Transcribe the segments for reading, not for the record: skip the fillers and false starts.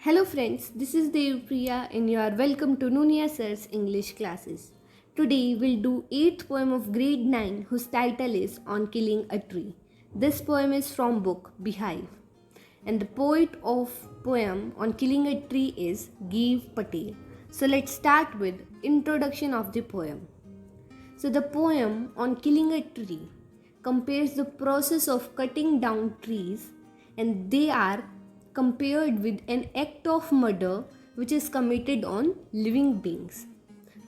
Hello friends, this is Devpriya and you are welcome to Nunia Sir's English classes. Today we'll do 8th poem of grade 9 whose title is On Killing a Tree. This poem is from book Beehive and the poet of poem On Killing a Tree is Gieve Patel. So let's start with introduction of the poem. So the poem On Killing a Tree compares the process of cutting down trees and they are compared with an act of murder which is committed on living beings.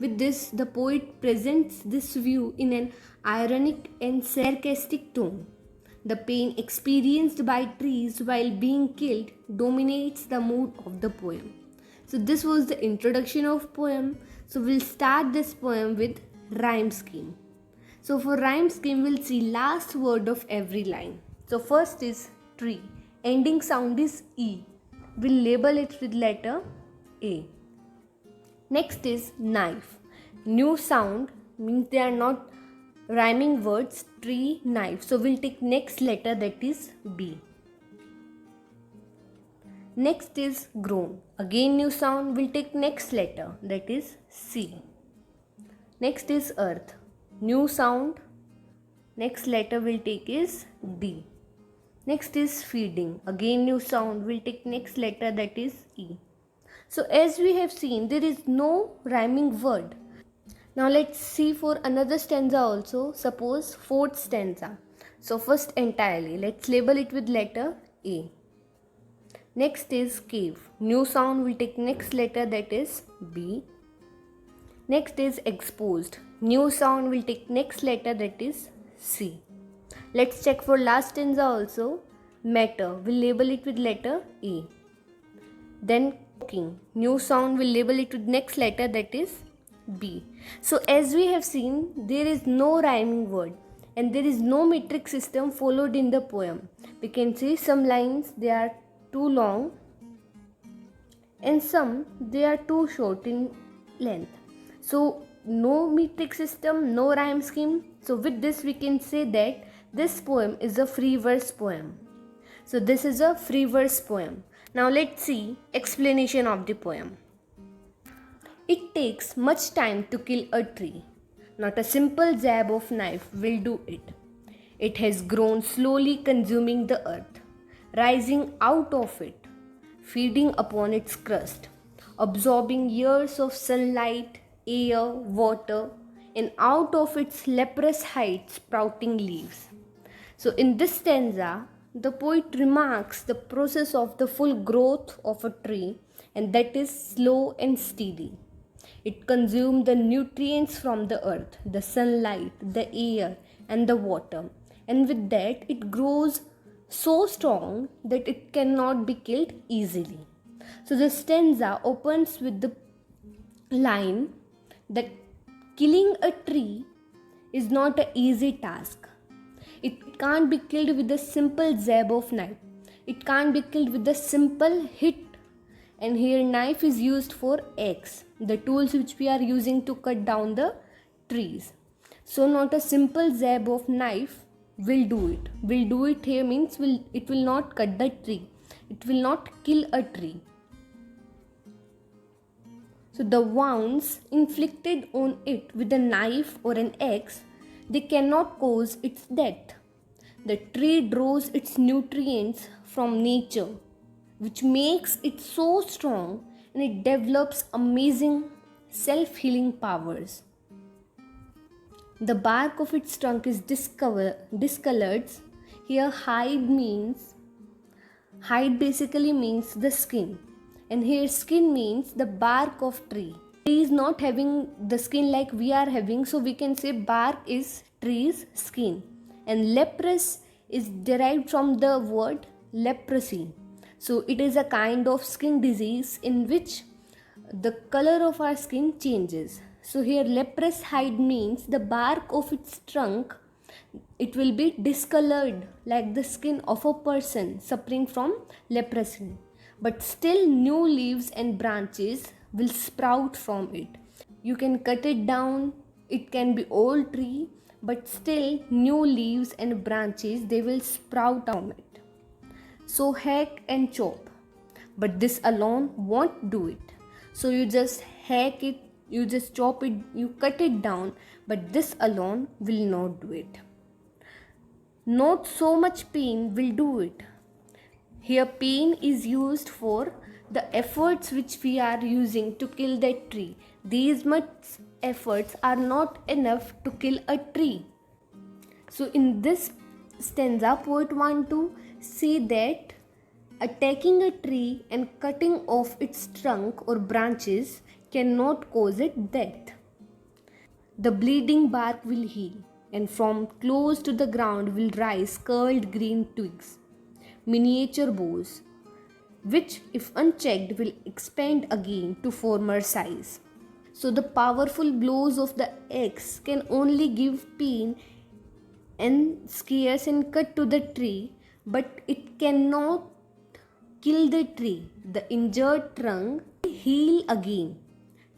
With this, the poet presents this view in an ironic and sarcastic tone. The pain experienced by trees while being killed dominates the mood of the poem. So this was the introduction of poem. So we'll start this poem with rhyme scheme. So for rhyme scheme, we'll see last word of every line. So first is tree. Ending sound is E. We'll label it with letter A. Next is knife. New sound means they are not rhyming words. Tree, knife. So we'll take next letter, that is B. Next is grown. Again new sound, we'll take next letter, that is C. Next is earth. New sound, next letter we'll take is D. Next is feeding. Again new sound, we'll take next letter, that is E. So as we have seen, there is no rhyming word. Now let's see for another stanza also. Suppose fourth stanza. So first entirely, let's label it with letter A. Next is cave. New sound, we'll take next letter, that is B. Next is exposed. New sound, we'll take next letter, that is C. Let's check for last stanza also. Matter. We'll label it with letter A. Then cooking. New sound, we'll label it with next letter, that is B. So as we have seen, there is no rhyming word and there is no metric system followed in the poem. We can see some lines, they are too long and some they are too short in length. So no metric system, no rhyme scheme. So with this we can say that this poem is a free verse poem. So this is a free verse poem. Now let's see explanation of the poem. It takes much time to kill a tree. Not a simple jab of knife will do it. It has grown slowly, consuming the earth, rising out of it, feeding upon its crust, absorbing years of sunlight, air, water, and out of its leprous height sprouting leaves. So in this stanza, the poet remarks the process of the full growth of a tree, and that is slow and steady. It consumes the nutrients from the earth, the sunlight, the air, and the water, and with that it grows so strong that it cannot be killed easily. So the stanza opens with the line that killing a tree is not an easy task. It can't be killed with a simple jab of knife. It can't be killed with a simple hit. And here knife is used for axe, the tools which we are using to cut down the trees. So not a simple jab of knife will do it. Will do it here means it will not cut the tree. It will not kill a tree. So the wounds inflicted on it with a knife or an axe, they cannot cause its death. The tree draws its nutrients from nature, which makes it so strong and it develops amazing self-healing powers. The bark of its trunk is discolored. Here hide basically means the skin. And here skin means the bark of tree. Tree is not having the skin like we are having, so we can say bark is tree's skin. And leprous is derived from the word leprosy. So it is a kind of skin disease in which the color of our skin changes. So here leprous hide means the bark of its trunk, it will be discolored like the skin of a person suffering from leprosy. But still new leaves and branches will sprout from it. You can cut it down, it can be old tree, but still new leaves and branches, they will sprout from it. So hack and chop. but this alone won't do it. So you just hack it, you just chop it, you cut it down, but this alone will not do it. Not so much pain will do it. Here pain is used for the efforts which we are using to kill that tree. These much efforts are not enough to kill a tree. So in this stanza, poet want to say that attacking a tree and cutting off its trunk or branches cannot cause it death. The bleeding bark will heal, and from close to the ground will rise curled green twigs, miniature boughs, which if unchecked will expand again to former size. So the powerful blows of the axe can only give pain and scares and cut to the tree, but it cannot kill the tree. The injured trunk will heal again.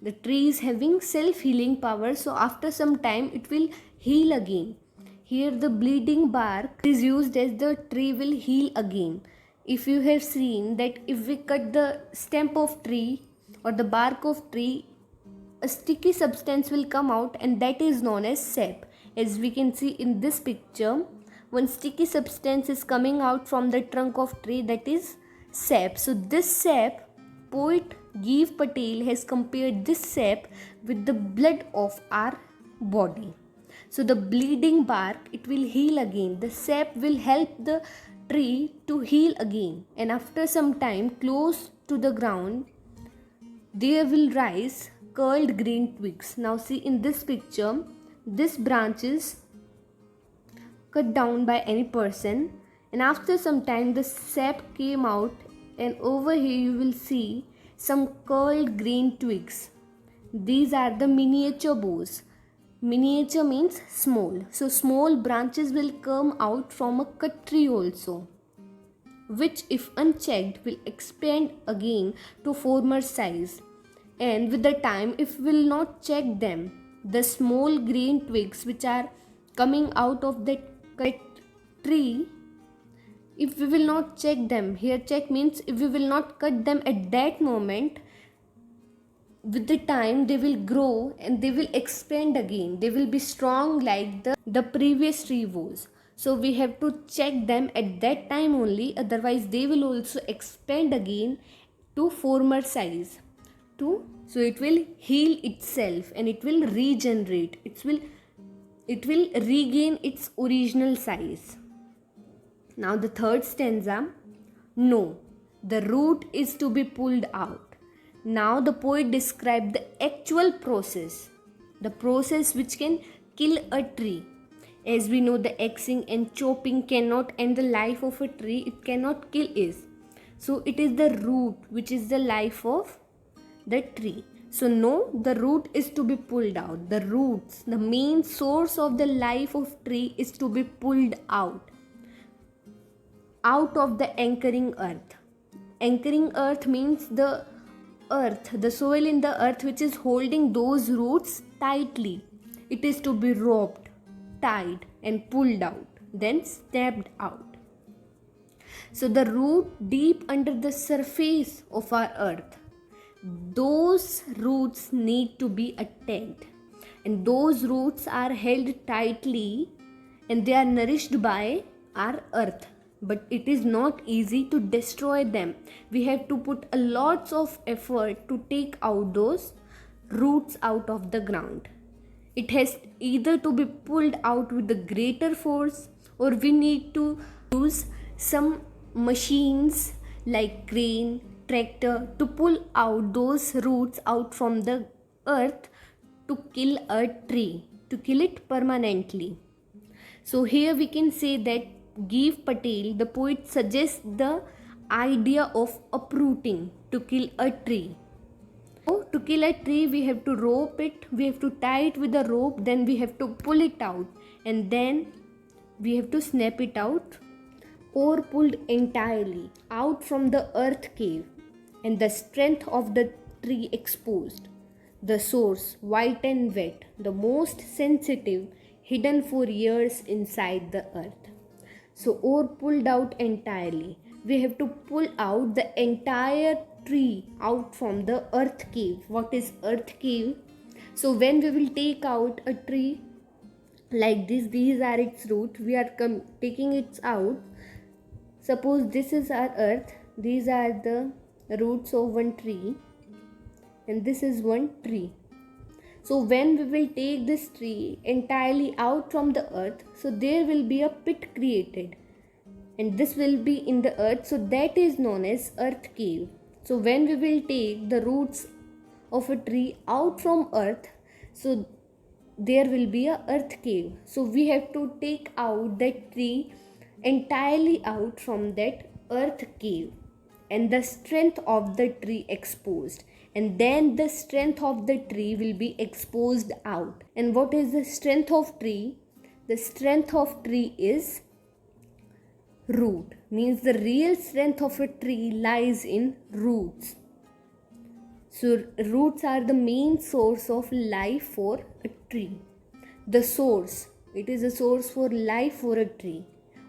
The tree is having self-healing power, so after some time it will heal again. Here the bleeding bark is used as the tree will heal again. If you have seen that if we cut the stem of tree or the bark of tree, a sticky substance will come out, and that is known as sap. As we can see in this picture, one sticky substance is coming out from the trunk of tree, that is sap. So this sap, poet Gieve Patel has compared this sap with the blood of our body. So the bleeding bark, it will heal again. The sap will help the tree to heal again, and after some time close to the ground there will rise curled green twigs. Now see in this picture, this branch is cut down by any person, and after some time the sap came out, and over here you will see some curled green twigs. These are the miniature boughs. Miniature means small. So small branches will come out from a cut tree also, which if unchecked will expand again to former size. And with the time, if we will not check them, the small green twigs which are coming out of that cut tree, if we will not check them, here check means if we will not cut them at that moment, with the time they will grow and they will expand again. They will be strong like the previous tree was. So we have to check them at that time only, otherwise they will also expand again to former size. So it will heal itself and it will regenerate. It will regain its original size. Now the third stanza, no, the root is to be pulled out. Now the poet described the actual process, the process which can kill a tree. As we know, the axing and chopping cannot end the life of a tree, it cannot kill it. So it is the root which is the life of the tree. So no, the root is to be pulled out. The roots, the main source of the life of tree is to be pulled out of the anchoring earth. Anchoring earth means the earth, the soil in the earth which is holding those roots tightly. It is to be roped, tied and pulled out, then snapped out. So the root deep under the surface of our earth, those roots need to be attacked, and those roots are held tightly and they are nourished by our earth. But it is not easy to destroy them. We have to put a lots of effort to take out those roots out of the ground. It has either to be pulled out with a greater force, or we need to use some machines like crane, tractor to pull out those roots out from the earth to kill a tree, to kill it permanently. So here we can say that Gieve Patel, the poet, suggests the idea of uprooting to kill a tree. So to kill a tree, we have to rope it, we have to tie it with a rope, then we have to pull it out, and then we have to snap it out, or pulled entirely out from the earth cave, and the strength of the tree exposed. The source, white and wet, the most sensitive, hidden for years inside the earth. So, or pulled out entirely. we have to pull out the entire tree out from the earth cave. What is earth cave? So when we will take out a tree like this, these are its root, we are taking it out. Suppose this is our earth, these are the roots of one tree, and this is one tree. So when we will take this tree entirely out from the earth, so there will be a pit created, and this will be in the earth, so that is known as earth cave. So when we will take the roots of a tree out from earth, so there will be a earth cave. So we have to take out that tree entirely out from that earth cave, and the strength of the tree exposed, and then the strength of the tree will be exposed out. And what is the strength of tree? The strength of tree is root, means the real strength of a tree lies in roots. So roots are the main source of life for a tree. The source, it is a source for life for a tree.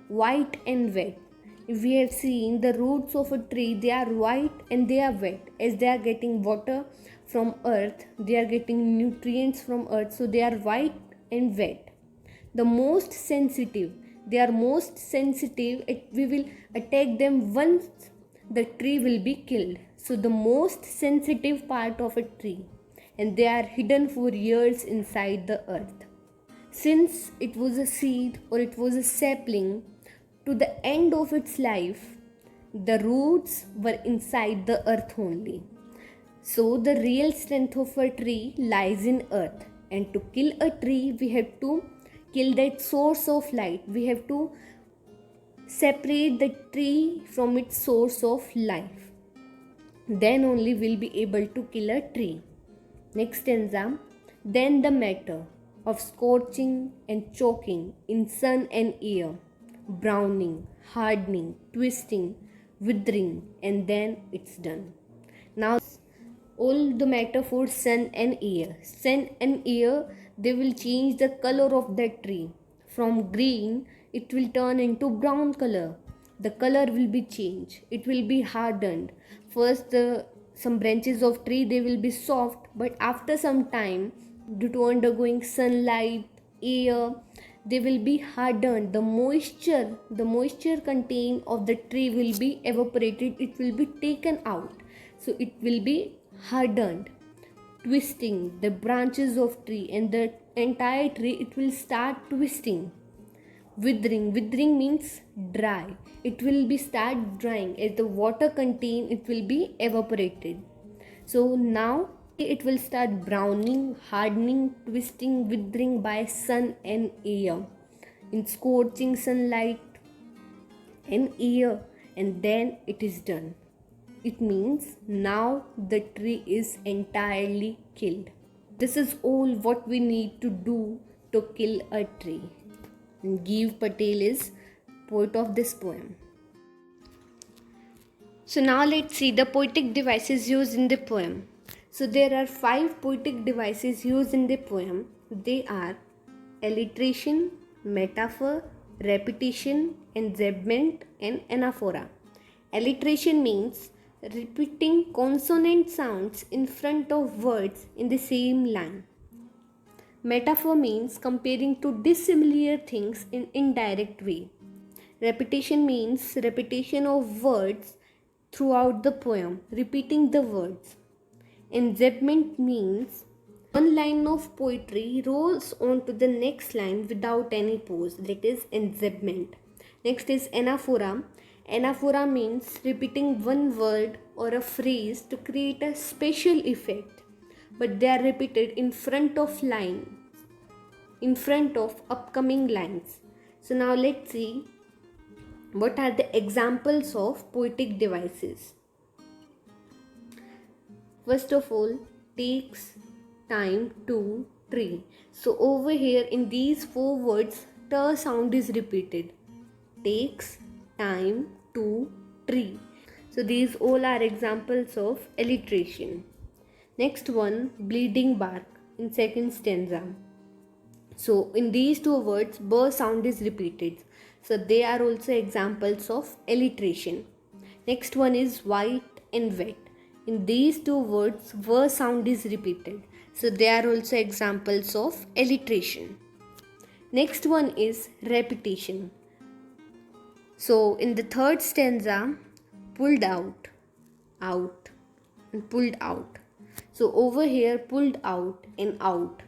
White and wet. If we have seen the roots of a tree, they are white and they are wet. As they are getting water from earth, they are getting nutrients from earth, so they are white and wet. The most sensitive, they are most sensitive, we will attack them once the tree will be killed. So the most sensitive part of a tree, and they are hidden for years inside the earth. Since it was a seed or it was a sapling, to the end of its life, the roots were inside the earth only. So the real strength of a tree lies in earth, and to kill a tree, we have to kill that source of light. We have to separate the tree from its source of life. Then only we'll be able to kill a tree. Next stanza. Then the matter of scorching and choking in sun and air, browning, hardening, twisting, withering, and then it's done. Now all the matter for sun and air. Sun and air, they will change the color of that tree. From green, it will turn into brown color. The color will be changed. It will be hardened. First, some branches of tree, they will be soft, but after some time, due to undergoing sunlight, air, they will be hardened. The moisture contained of the tree will be evaporated. It will be taken out. So it will be hardened. Twisting the branches of tree, and the entire tree, it will start twisting. Withering means dry. It will be start drying. As the water contained, it will be evaporated. So now it will start browning, hardening, twisting, withering by sun and air, in scorching sunlight and air, and then it is done. It means now the tree is entirely killed. This is all what we need to do to kill a tree. And Gieve Patel is poet of this poem. So now let's see the poetic devices used in the poem. So there are 5 poetic devices used in the poem. They are alliteration, metaphor, repetition, ensemblement, and anaphora. Alliteration means repeating consonant sounds in front of words in the same line. Metaphor means comparing two dissimilar things in indirect way. Repetition means repetition of words throughout the poem, repeating the words. Ensemblement means one line of poetry rolls on to the next line without any pause. That is ensemblement. Next is anaphora. Anaphora means repeating one word or a phrase to create a special effect, but they are repeated in front of upcoming lines. So now let's see what are the examples of poetic devices. First of all, takes time to tree. So over here in these 4 words, t sound is repeated. Takes time to tree. So these all are examples of alliteration. Next one, bleeding bark in second stanza. So in these 2 words, b sound is repeated. So they are also examples of alliteration. Next one is white and wet. In these two words, v sound is repeated. So they are also examples of alliteration. Next one is repetition. So in the third stanza, pulled out, out, and pulled out. So over here, pulled out and out,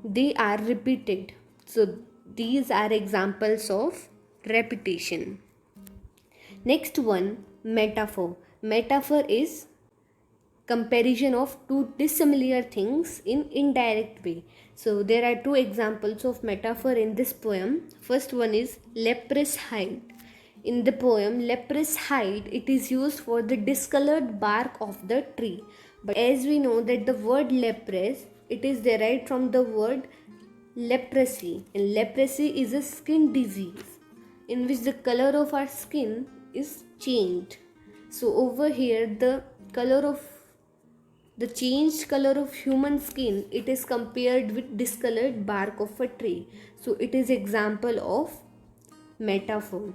they are repeated. So these are examples of repetition. Next one, metaphor. Metaphor is comparison of two dissimilar things in indirect way. So there are two examples of metaphor in this poem. First one is leprous hide. In the poem leprous hide, it is used for the discolored bark of the tree. But as we know that the word leprous, it is derived from the word leprosy, and leprosy is a skin disease in which the color of our skin is changed. So over here, the changed color of human skin, it is compared with discolored bark of a tree. So it is example of metaphor.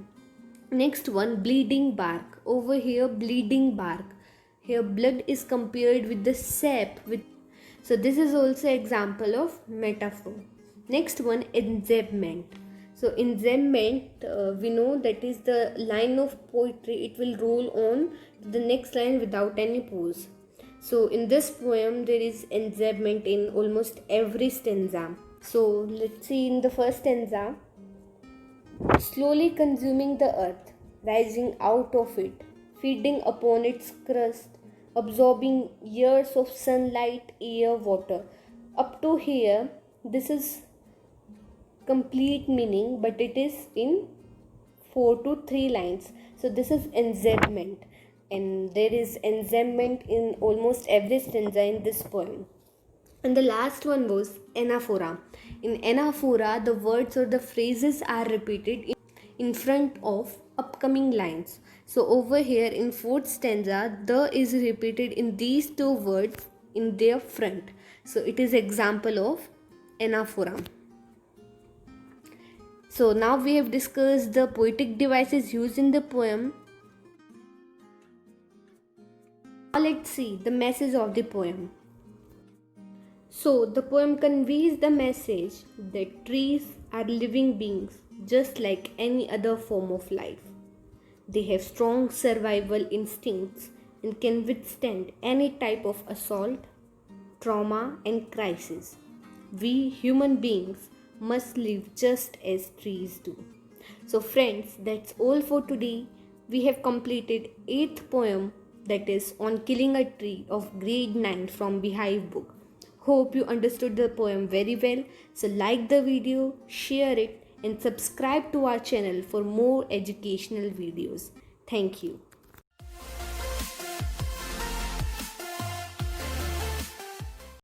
Next one, bleeding bark. Over here, bleeding bark. Here blood is compared with the sap. So this is also example of metaphor. Next one, enjambment. So enjambment, we know that is the line of poetry. It will roll on to the next line without any pause. So in this poem, there is enjambment in almost every stanza. So let's see in the first stanza. Slowly consuming the earth, rising out of it, feeding upon its crust, absorbing years of sunlight, air, water. Up to here, this is complete meaning, but it is in 4 to 3 lines. So this is enjambment, and there is enjambment in almost every stanza in this poem. And the last one was anaphora. In anaphora, the words or the phrases are repeated in front of upcoming lines. So over here in fourth stanza, the is repeated in these two words in their front. So it is example of anaphora. So now we have discussed the poetic devices used in the poem. Now let's see the message of the poem. So the poem conveys the message that trees are living beings just like any other form of life. They have strong survival instincts and can withstand any type of assault, trauma, and crisis. We human beings must live just as trees do. So friends, that's all for today. We have completed 8th poem, that is on killing a tree, of grade 9 from Beehive book. Hope you understood the poem very well. So like the video, share it, and subscribe to our channel for more educational videos. Thank you.